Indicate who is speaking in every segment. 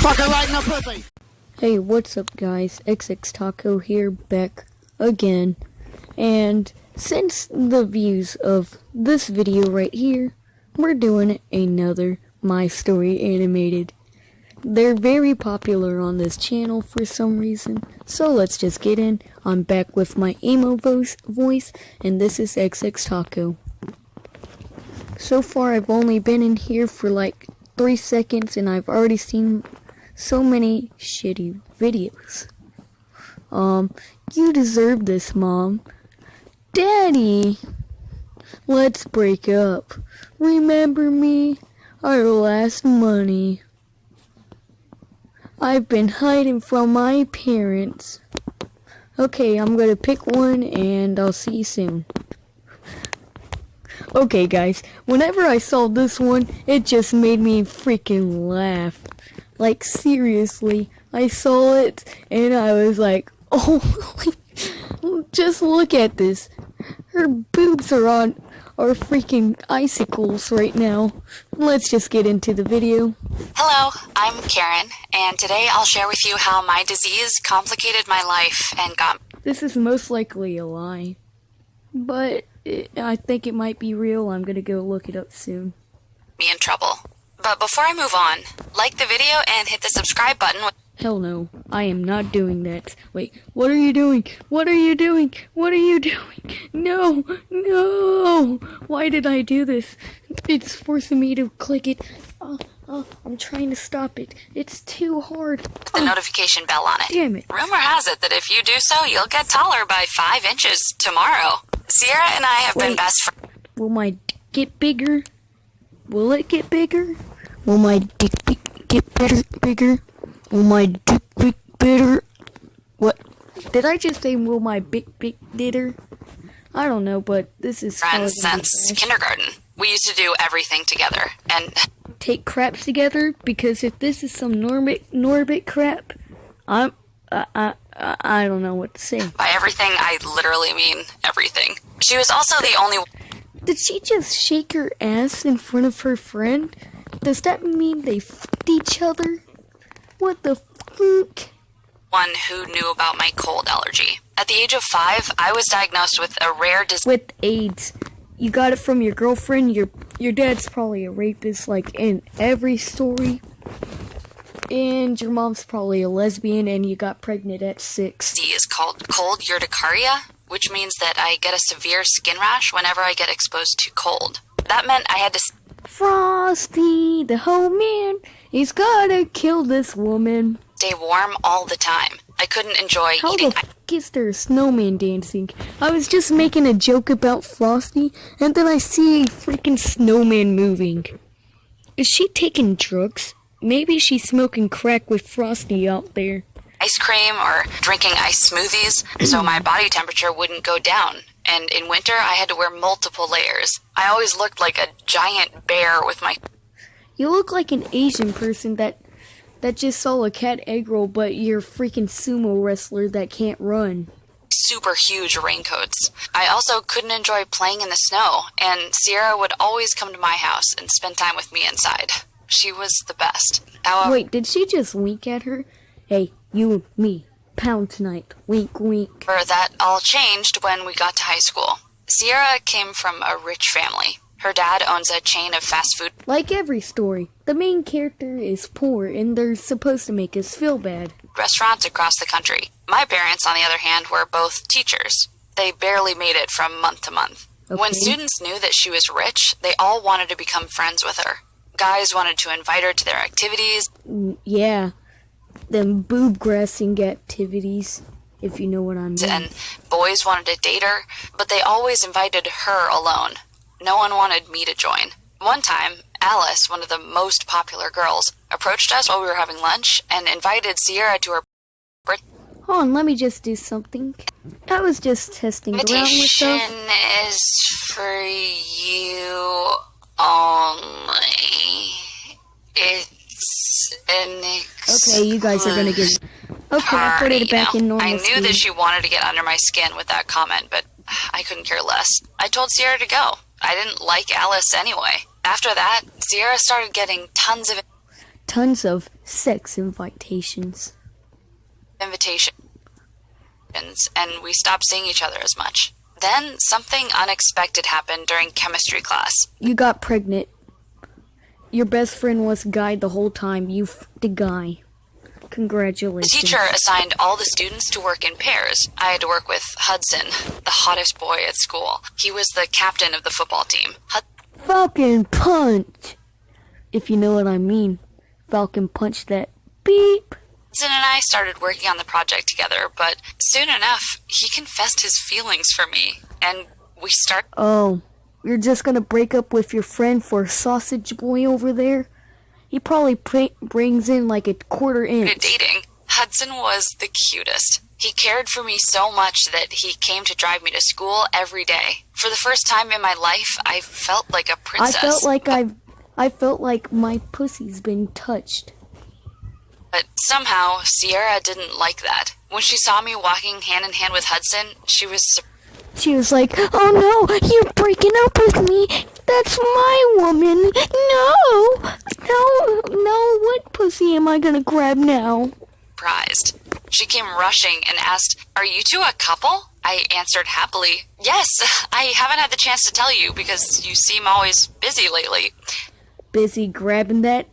Speaker 1: Fucking right in the pussy.
Speaker 2: Hey, what's up guys? XX Taco here, back again. And since the views of this video right here, we're doing another My Story Animated. They're very popular on this channel for some reason, so let's just get in. I'm back with my emo voice, and this is XX Taco. So far I've only been in here for like 3 seconds, and I've already seen so many shitty videos. You deserve this, Mom. Daddy, let's break up. Remember me? Our last money. I've been hiding from my parents. Okay, I'm gonna pick one and I'll see you soon. Okay guys, whenever I saw this one, it just made me freaking laugh. Like seriously, I saw it and I was like, oh, just look at this. Her boobs are freaking icicles right now. Let's just get into the video.
Speaker 3: Hello, I'm Karen, and today I'll share with you how my disease complicated my life and got
Speaker 2: This is most likely a lie, but I think it might be real. I'm gonna go look it up soon.
Speaker 3: me in trouble. But before I move on, like the video and hit the subscribe button.
Speaker 2: Hell no, I am not doing that. Wait, what are you doing? What are you doing? What are you doing? No, no! Why did I do this? It's forcing me to click it. I'm trying to stop it. It's too hard.
Speaker 3: The notification bell on it.
Speaker 2: Damn it.
Speaker 3: Rumor has it that if you do so, you'll get taller by 5 inches tomorrow. Sierra and I have been best friends.
Speaker 2: Will my dick get bigger? Will it get bigger? Will my dick get bigger? Will my dick big bitter? What? Did I just say will my big bitter? I don't know, but this is
Speaker 3: Friends since kindergarten. We used to do everything together, and
Speaker 2: take craps together, because if this is some Norbit crap, I don't know what to say.
Speaker 3: by everything, I literally mean everything. She was also the only
Speaker 2: Did she just shake her ass in front of her friend? Does that mean they f***ed each other? What the fuck?
Speaker 3: one who knew about my cold allergy. At the age of 5, I was diagnosed with a rare disease.
Speaker 2: With AIDS. You got it from your girlfriend. Your dad's probably a rapist, like in every story. And your mom's probably a lesbian, and you got pregnant at 6.
Speaker 3: Is called cold urticaria, which means that I get a severe skin rash whenever I get exposed to cold. That meant I had to
Speaker 2: Frosty, the whole man, he's gotta kill this woman.
Speaker 3: stay warm all the time. I couldn't enjoy
Speaker 2: How
Speaker 3: eating.
Speaker 2: the f*** is there a snowman dancing? I was just making a joke about Frosty, and then I see a freaking snowman moving. Is she taking drugs? Maybe she's smoking crack with Frosty out there.
Speaker 3: Ice cream or drinking ice smoothies so my body temperature wouldn't go down. And in winter, I had to wear multiple layers. I always looked like a giant bear with my
Speaker 2: You look like an Asian person that just saw a cat egg roll, but you're a freaking sumo wrestler that can't run.
Speaker 3: super huge raincoats. I also couldn't enjoy playing in the snow, and Sierra would always come to my house and spend time with me inside. She was the best. However,
Speaker 2: Wait, did she just wink at her? Hey, you and me, pound tonight. Wink, wink.
Speaker 3: that all changed when we got to high school. Sierra came from a rich family. Her dad owns a chain of fast food
Speaker 2: Like every story, the main character is poor and they're supposed to make us feel bad.
Speaker 3: restaurants across the country. My parents, on the other hand, were both teachers. They barely made it from month to month. When
Speaker 2: Okay.
Speaker 3: students knew that she was rich, they all wanted to become friends with her. Guys wanted to invite her to their activities.
Speaker 2: Yeah, them boob grassing activities, if you know what I mean.
Speaker 3: And boys wanted to date her, but they always invited her alone. No one wanted me to join. One time, Alice, one of the most popular girls, approached us while we were having lunch and invited Sierra to her
Speaker 2: Hold on, let me just do something. I was just testing around with
Speaker 3: invitation
Speaker 2: stuff.
Speaker 3: is for you only. It's an
Speaker 2: Okay, you guys are gonna get... Okay, I put it back in normal
Speaker 3: I knew
Speaker 2: speed.
Speaker 3: that she wanted to get under my skin with that comment, but I couldn't care less. I told Sierra to go. I didn't like Alice anyway. After that, Sierra started getting tons of
Speaker 2: sex invitations.
Speaker 3: invitations, and we stopped seeing each other as much. Then something unexpected happened during chemistry class.
Speaker 2: You got pregnant. Your best friend was a guy the whole time. You f***ed a guy.
Speaker 3: The
Speaker 2: Congratulations.
Speaker 3: teacher assigned all the students to work in pairs. I had to work with Hudson, the hottest boy at school. He was the captain of the football team.
Speaker 2: Falcon punch! If you know what I mean. Falcon punch that beep.
Speaker 3: Hudson and I started working on the project together, but soon enough, he confessed his feelings for me, and we started
Speaker 2: Oh, you're just gonna break up with your friend for a sausage boy over there? He probably brings in like a quarter inch.
Speaker 3: dating. Hudson was the cutest. He cared for me so much that he came to drive me to school every day. For the first time in my life, I felt like a princess.
Speaker 2: I felt like my pussy's been touched.
Speaker 3: But somehow, Sierra didn't like that. When she saw me walking hand in hand with Hudson, she was
Speaker 2: She was like, "Oh no, you're breaking up with me. That's my woman. No, what pussy am I gonna grab now?"
Speaker 3: surprised. She came rushing and asked, "Are you two a couple?" I answered happily, "Yes, I haven't had the chance to tell you because you seem always busy lately.
Speaker 2: Busy grabbing that.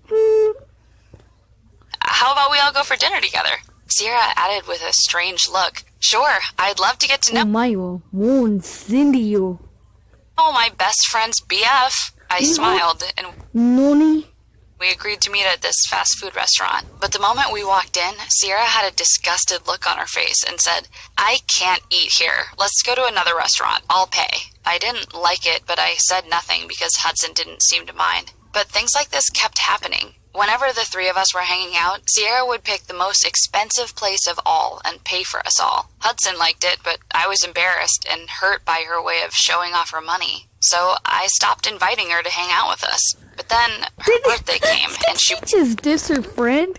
Speaker 3: How about we all go for dinner together?" Sierra added with a strange look, "Sure, I'd love to get to know
Speaker 2: Mayo, one Cindy,
Speaker 3: my best friend's BF. I smiled and
Speaker 2: Noni.
Speaker 3: we agreed to meet at this fast food restaurant. But the moment we walked in, Sierra had a disgusted look on her face and said, "I can't eat here. Let's go to another restaurant. I'll pay." I didn't like it, but I said nothing because Hudson didn't seem to mind. But things like this kept happening. Whenever the three of us were hanging out, Sierra would pick the most expensive place of all and pay for us all. Hudson liked it, but I was embarrassed and hurt by her way of showing off her money. So I stopped inviting her to hang out with us. But then her birthday came, and she
Speaker 2: just diss her friend.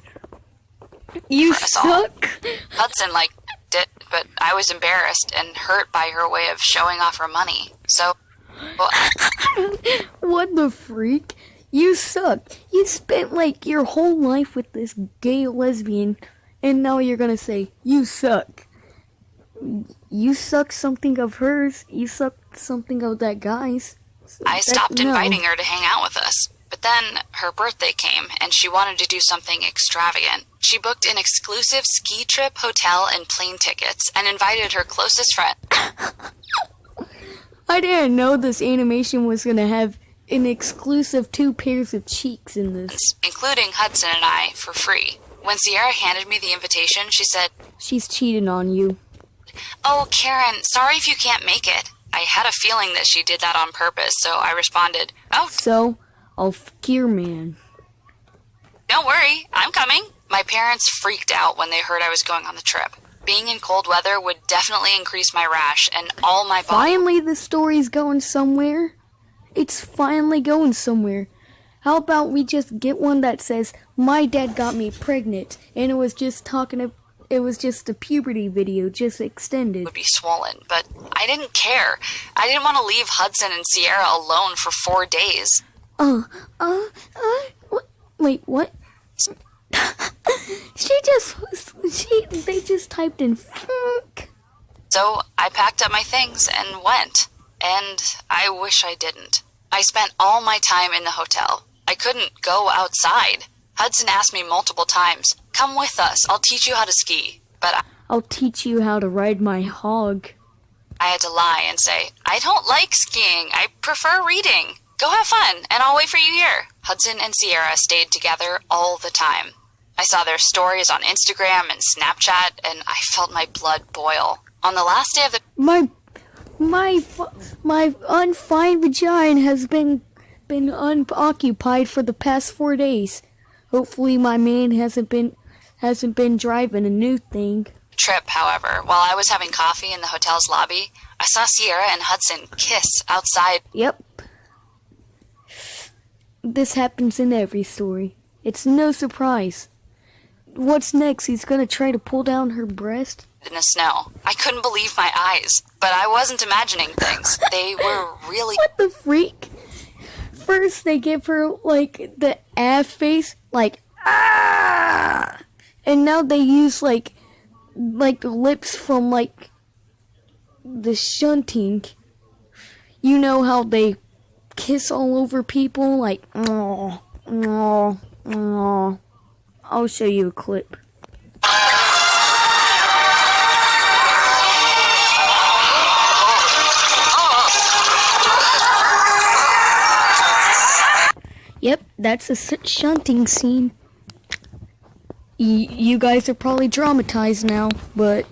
Speaker 2: You
Speaker 3: for us all.
Speaker 2: suck.
Speaker 3: Hudson liked it, but I was embarrassed and hurt by her way of showing off her money. So,
Speaker 2: What the freak? You suck. You spent like your whole life with this gay lesbian, and now you're gonna say, you suck. You suck something of hers. You suck something of that guy's.
Speaker 3: I stopped
Speaker 2: No.
Speaker 3: inviting her to hang out with us. But then her birthday came, and she wanted to do something extravagant. She booked an exclusive ski trip, hotel, and plane tickets, and invited her closest friend.
Speaker 2: I didn't know this animation was gonna have an exclusive 2 pairs of cheeks in this.
Speaker 3: Including Hudson and I, for free. When Sierra handed me the invitation, she said,
Speaker 2: She's cheating on you.
Speaker 3: "Oh, Karen, sorry if you can't make it." I had a feeling that she did that on purpose, so I responded, "Oh,
Speaker 2: So, I'll f your man.
Speaker 3: don't worry, I'm coming." My parents freaked out when they heard I was going on the trip. Being in cold weather would definitely increase my rash, and all my body
Speaker 2: Finally, the story's going somewhere. It's finally going somewhere. How about we just get one that says, "My dad got me pregnant," and it was just a puberty video, just extended.
Speaker 3: would be swollen, but I didn't care. I didn't want to leave Hudson and Sierra alone for 4 days.
Speaker 2: What? Wait, what? They just typed in fuck.
Speaker 3: So I packed up my things and went. And I wish I didn't. I spent all my time in the hotel. I couldn't go outside. Hudson asked me multiple times, "Come with us, I'll teach you how to ski." But
Speaker 2: I'll teach you how to ride my hog.
Speaker 3: I had to lie and say, "I don't like skiing. I prefer reading. Go have fun, and I'll wait for you here." Hudson and Sierra stayed together all the time. I saw their stories on Instagram and Snapchat, and I felt my blood boil. On the last day of the
Speaker 2: My unfined vagina has been unoccupied for the past 4 days. Hopefully my man hasn't been driving a new thing.
Speaker 3: trip, however, while I was having coffee in the hotel's lobby, I saw Sierra and Hudson kiss outside.
Speaker 2: Yep. This happens in every story. It's no surprise. What's next? He's gonna try to pull down her breast?
Speaker 3: In the snow. I couldn't believe my eyes, but I wasn't imagining things. They were really
Speaker 2: What the freak? first they give her like the ass face, like ah, and now they use like the lips from like the shunting. You know how they kiss all over people, like oh, oh, oh. I'll show you a clip. Yep, that's a shunting scene. You guys are probably traumatized now, but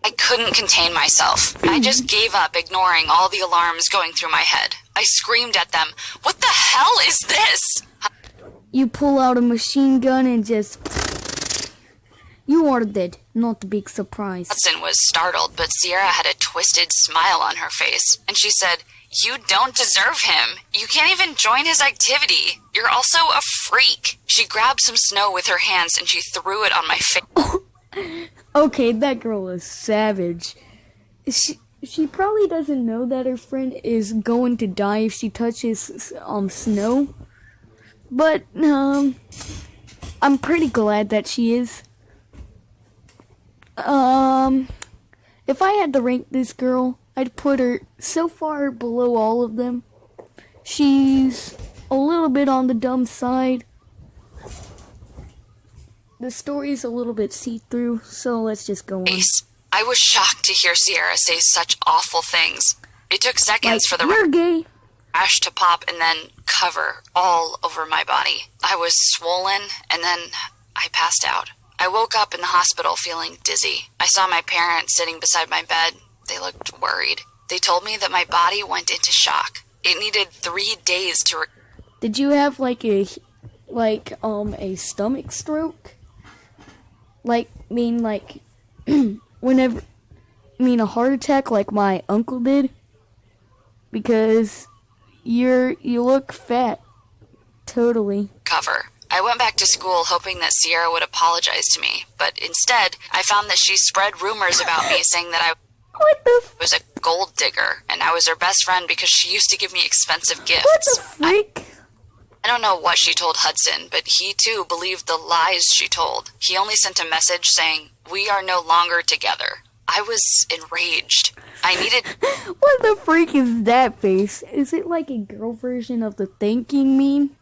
Speaker 3: I couldn't contain myself. I just gave up, ignoring all the alarms going through my head. I screamed at them, "What the hell is this?"
Speaker 2: you pull out a machine gun and just... You are dead. Not a big surprise.
Speaker 3: Hudson was startled, but Sierra had a twisted smile on her face, and she said, "You don't deserve him. You can't even join his activity. You're also a freak." She grabbed some snow with her hands and she threw it on my face.
Speaker 2: Okay, that girl is savage. She probably doesn't know that her friend is going to die if she touches snow. But I'm pretty glad that she is. If I had to rank this girl, I'd put her so far below all of them. She's a little bit on the dumb side. The story's a little bit see-through, so let's just go on.
Speaker 3: I was shocked to hear Sierra say such awful things. It took seconds for the
Speaker 2: you're gay.
Speaker 3: rash to pop and then cover all over my body. I was swollen, and then I passed out. I woke up in the hospital feeling dizzy. I saw my parents sitting beside my bed. They looked worried. They told me that my body went into shock. It needed 3 days to
Speaker 2: Did you have a stomach stroke? A heart attack like my uncle did? Because you look fat. Totally.
Speaker 3: recover. I went back to school hoping that Sierra would apologize to me, but instead, I found that she spread rumors about me saying that I
Speaker 2: What the
Speaker 3: was a gold digger, and I was her best friend because she used to give me expensive gifts.
Speaker 2: What the freak?
Speaker 3: I don't know what she told Hudson, but he too believed the lies she told. He only sent a message saying, "We are no longer together." I was enraged. I needed...
Speaker 2: What the freak is that face? Is it like a girl version of the thanking meme?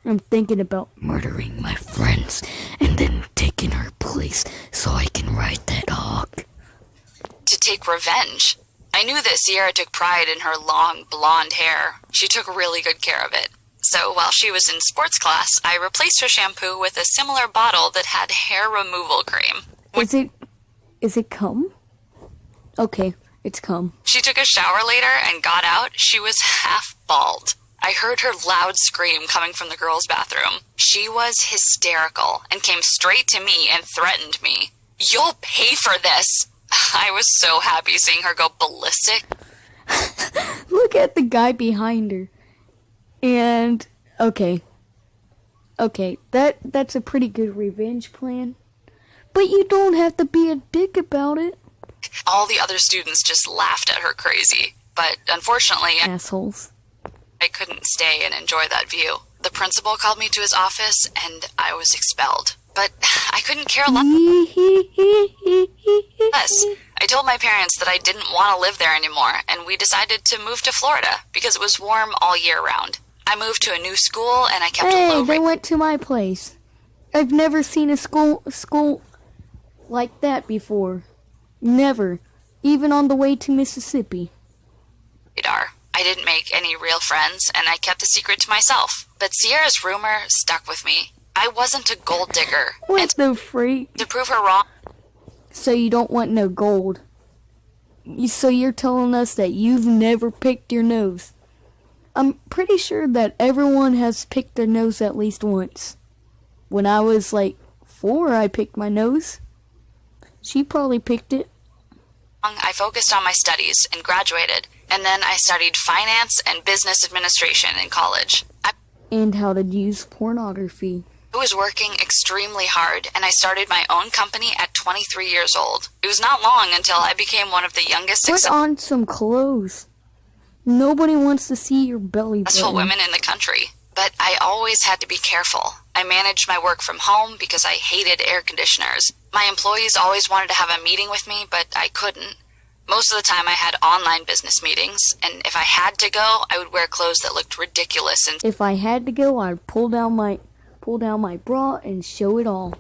Speaker 2: I'm thinking about murdering my friends and then taking her place so I can ride that hog.
Speaker 3: to take revenge. I knew that Sierra took pride in her long blonde hair. She took really good care of it. So while she was in sports class, I replaced her shampoo with a similar bottle that had hair removal cream.
Speaker 2: Is it cum? Okay, it's cum.
Speaker 3: She took a shower later and got out. She was half bald. I heard her loud scream coming from the girls' bathroom. She was hysterical and came straight to me and threatened me. "You'll pay for this." I was so happy seeing her go ballistic.
Speaker 2: Look at the guy behind her. And okay, that's a pretty good revenge plan. But you don't have to be a dick about it.
Speaker 3: All the other students just laughed at her crazy. But unfortunately,
Speaker 2: Assholes.
Speaker 3: I couldn't stay and enjoy that view. The principal called me to his office and I was expelled. But I couldn't care less. I told my parents that I didn't want to live there anymore, and we decided to move to Florida because it was warm all year round. I moved to a new school and I kept a low
Speaker 2: Hey, they
Speaker 3: rate.
Speaker 2: went to my place. I've never seen a school like that before. Never. Even on the way to Mississippi.
Speaker 3: Radar. I didn't make any real friends, and I kept the secret to myself. But Sierra's rumor stuck with me. I wasn't a gold digger.
Speaker 2: What
Speaker 3: And
Speaker 2: the freak?
Speaker 3: to prove her wrong,
Speaker 2: So you don't want no gold. So you're telling us that you've never picked your nose. I'm pretty sure that everyone has picked their nose at least once. When I was 4, I picked my nose. She probably picked it.
Speaker 3: I focused on my studies and graduated. And then I studied finance and business administration in college. I
Speaker 2: And how to use pornography.
Speaker 3: was working extremely hard, and I started my own company at 23 years old. It was not long until I became one of the youngest
Speaker 2: Put on some clothes. Nobody wants to see your belly
Speaker 3: Successful
Speaker 2: button.
Speaker 3: women in the country. But I always had to be careful. I managed my work from home because I hated air conditioners. My employees always wanted to have a meeting with me, but I couldn't. Most of the time I had online business meetings, and if I had to go, I would wear clothes that looked ridiculous in
Speaker 2: If I had to go, I'd pull down my bra and show it all.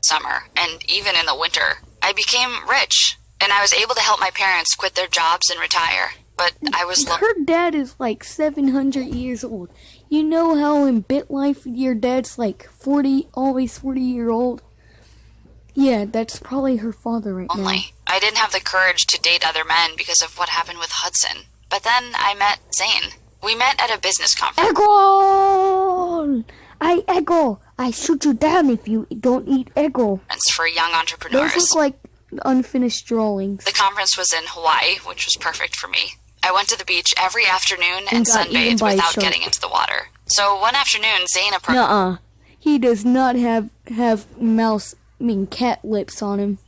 Speaker 3: summer, and even in the winter. I became rich, and I was able to help my parents quit their jobs and retire. But I was
Speaker 2: Her dad is like 700 years old. You know how in BitLife your dad's like 40, always 40-year-old? Yeah, that's probably her father right now.
Speaker 3: lonely. I didn't have the courage to date other men because of what happened with Hudson. But then I met Zane. We met at a business conference
Speaker 2: Eggo! I shoot you down if you don't eat Eggo.
Speaker 3: for young entrepreneurs.
Speaker 2: Those look like unfinished drawings.
Speaker 3: The conference was in Hawaii, which was perfect for me. I went to the beach every afternoon and
Speaker 2: got eaten
Speaker 3: sunbathed
Speaker 2: by a
Speaker 3: without
Speaker 2: shark.
Speaker 3: getting into the water. So one afternoon, Zane approached
Speaker 2: Nuh-uh. He does not have cat lips on him.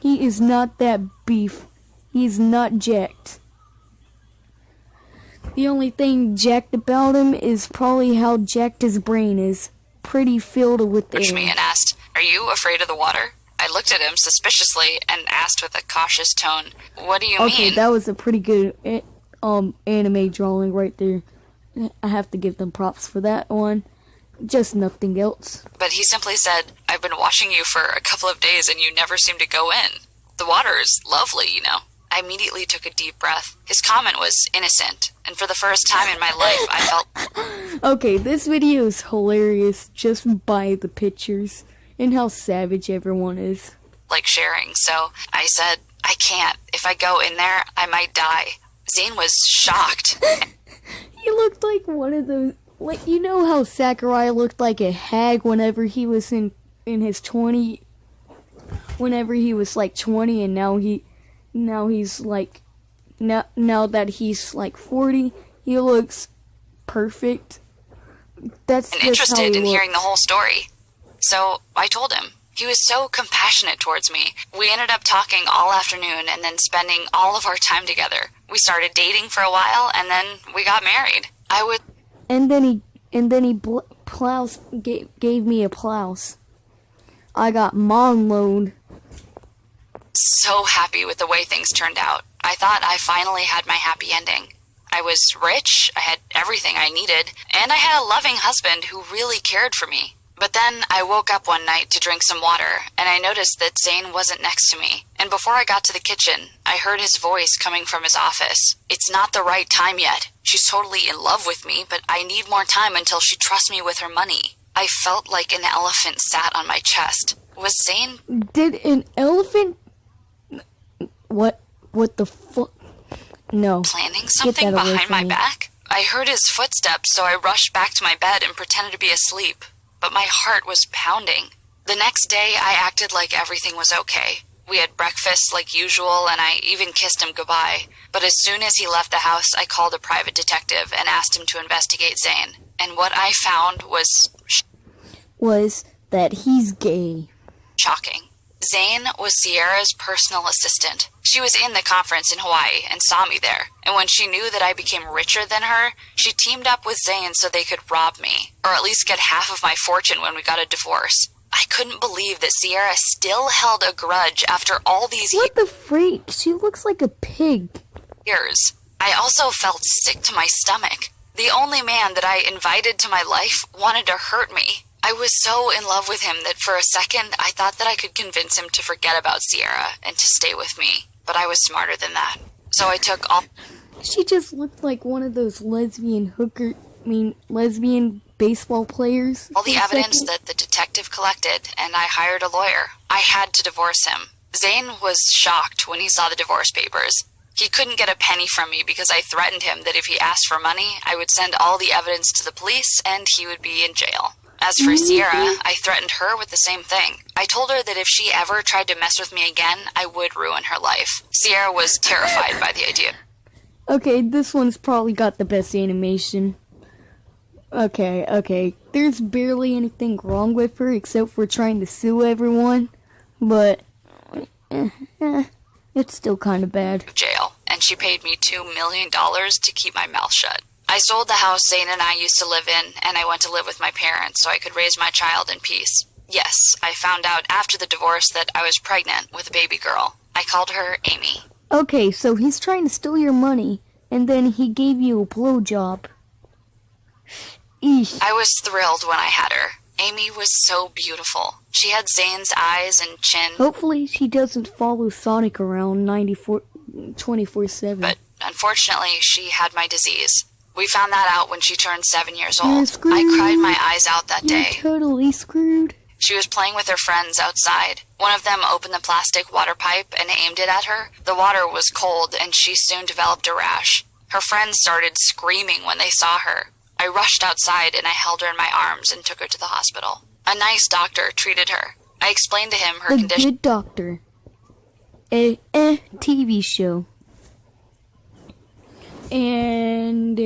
Speaker 2: He is not that beef. He's not jacked. The only thing jacked about him is probably how jacked his brain is. Pretty filled with
Speaker 3: me
Speaker 2: air.
Speaker 3: and asked, "Are you afraid of the water?" I looked at him suspiciously and asked with a cautious tone, "What do you
Speaker 2: Okay,
Speaker 3: mean?"
Speaker 2: that was a pretty good anime drawing right there. I have to give them props for that one. Just nothing else.
Speaker 3: But he simply said, "I've been watching you for a couple of days and you never seem to go in. The water is lovely, you know." I immediately took a deep breath. His comment was innocent, and for the first time in my life, I felt
Speaker 2: Okay, this video is hilarious just by the pictures and how savage everyone is.
Speaker 3: like sharing. So I said, "I can't. If I go in there, I might die." Zane was shocked.
Speaker 2: He looked like one of those, like, you know how Sakurai looked like a hag whenever he was in his 20, whenever he was like 20, and now he's like, now that he's like 40, he looks perfect. That's
Speaker 3: And
Speaker 2: just how he
Speaker 3: interested in
Speaker 2: looks.
Speaker 3: hearing the whole story. So I told him. He was so compassionate towards me. We ended up talking all afternoon and then spending all of our time together. We started dating for a while and then we got married. I was
Speaker 2: And then he gave me a blouse. I got monload.
Speaker 3: so happy with the way things turned out. I thought I finally had my happy ending. I was rich, I had everything I needed, and I had a loving husband who really cared for me. But then I woke up one night to drink some water, and I noticed that Zane wasn't next to me. And before I got to the kitchen, I heard his voice coming from his office. "It's not the right time yet. She's totally in love with me, but I need more time until she trusts me with her money." I felt like an elephant sat on my chest. Was Zane
Speaker 2: Did an elephant? What the fuck? No.
Speaker 3: planning something
Speaker 2: that away
Speaker 3: behind
Speaker 2: from
Speaker 3: my
Speaker 2: me.
Speaker 3: back? I heard his footsteps, so I rushed back to my bed and pretended to be asleep. But my heart was pounding. The next day, I acted like everything was okay. We had breakfast like usual, and I even kissed him goodbye. But as soon as he left the house, I called a private detective and asked him to investigate Zane. And what I found was
Speaker 2: Was that he's gay.
Speaker 3: shocking. Zane was Sierra's personal assistant. She was in the conference in Hawaii and saw me there. And when she knew that I became richer than her, she teamed up with Zane so they could rob me, or at least get half of my fortune when we got a divorce. I couldn't believe that Sierra still held a grudge after all these
Speaker 2: What the freak? She looks like a pig.
Speaker 3: years. I also felt sick to my stomach. The only man that I invited to my life wanted to hurt me. I was so in love with him that for a second I thought that I could convince him to forget about Sierra and to stay with me. But I was smarter than that. So I took all
Speaker 2: She just looked like one of those lesbian baseball players.
Speaker 3: the
Speaker 2: for a
Speaker 3: evidence
Speaker 2: second.
Speaker 3: that the detective collected, and I hired a lawyer. I had to divorce him. Zane was shocked when he saw the divorce papers. He couldn't get a penny from me because I threatened him that if he asked for money, I would send all the evidence to the police and he would be in jail. As for Sierra, I threatened her with the same thing. I told her that if she ever tried to mess with me again, I would ruin her life. Sierra was terrified by the idea.
Speaker 2: Okay, this one's probably got the best animation. Okay. There's barely anything wrong with her except for trying to sue everyone, but it's still kind of bad.
Speaker 3: Jail, and and she paid me $2 million to keep my mouth shut. I sold the house Zane and I used to live in, and I went to live with my parents so I could raise my child in peace. Yes, I found out after the divorce that I was pregnant with a baby girl. I called her Amy.
Speaker 2: Okay, so he's trying to steal your money, and then he gave you a blowjob. Eesh.
Speaker 3: I was thrilled when I had her. Amy was so beautiful. She had Zane's eyes and chin.
Speaker 2: Hopefully she doesn't follow Sonic around 24/7.
Speaker 3: But unfortunately, she had my disease. We found that out when she turned 7 years
Speaker 2: You're
Speaker 3: old.
Speaker 2: screwed.
Speaker 3: I cried my eyes out that
Speaker 2: You're
Speaker 3: day.
Speaker 2: totally screwed.
Speaker 3: She was playing with her friends outside. One of them opened the plastic water pipe and aimed it at her. The water was cold, and she soon developed a rash. Her friends started screaming when they saw her. I rushed outside and I held her in my arms and took her to the hospital. A nice doctor treated her. I explained to him her
Speaker 2: The
Speaker 3: condition.
Speaker 2: Good Doctor. A TV show. And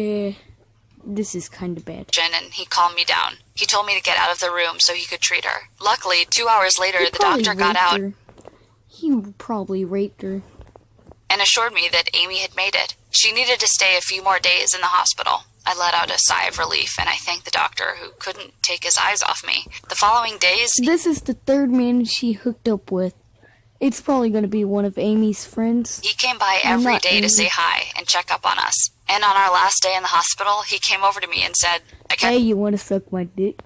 Speaker 2: this is kind of bad.
Speaker 3: And he calmed me down. He told me to get out of the room so he could treat her. Luckily, 2 hours later,
Speaker 2: He
Speaker 3: the
Speaker 2: probably
Speaker 3: doctor got
Speaker 2: raped
Speaker 3: out
Speaker 2: her. He probably raped her.
Speaker 3: and assured me that Amy had made it. She needed to stay a few more days in the hospital. I let out a sigh of relief, and I thanked the doctor, who couldn't take his eyes off me. The following days,
Speaker 2: This is the third man she hooked up with. It's probably going to be one of Amy's friends.
Speaker 3: he came by every
Speaker 2: Not
Speaker 3: day to
Speaker 2: Amy.
Speaker 3: say hi and check up on us. And on our last day in the hospital, he came over to me and said, I
Speaker 2: Hey, you want to suck my dick?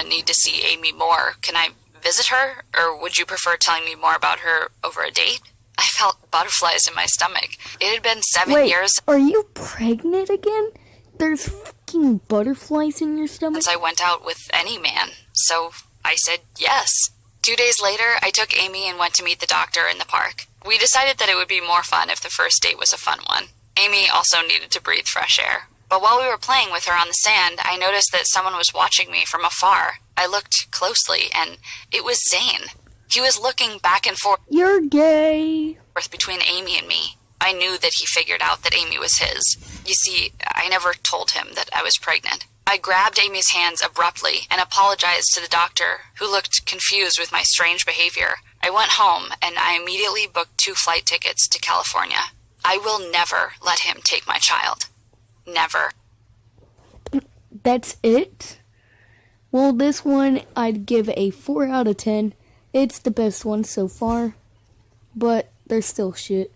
Speaker 3: need to see Amy more. Can I visit her, or would you prefer telling me more about her over a date? I felt butterflies in my stomach. It had been 7
Speaker 2: Wait,
Speaker 3: years
Speaker 2: are you pregnant again? There's fucking butterflies in your stomach?
Speaker 3: since I went out with any man, so I said yes. 2 days later, I took Amy and went to meet the doctor in the park. We decided that it would be more fun if the first date was a fun one. Amy also needed to breathe fresh air. But while we were playing with her on the sand, I noticed that someone was watching me from afar. I looked closely, and it was Zane. He was looking back and forth
Speaker 2: You're gay.
Speaker 3: between Amy and me. I knew that he figured out that Amy was his. You see, I never told him that I was pregnant. I grabbed Amy's hands abruptly and apologized to the doctor, who looked confused with my strange behavior. I went home, and I immediately booked 2 flight tickets to California. I will never let him take my child. Never.
Speaker 2: That's it? Well, this one I'd give a 4 out of 10. It's the best one so far, but they're still shit.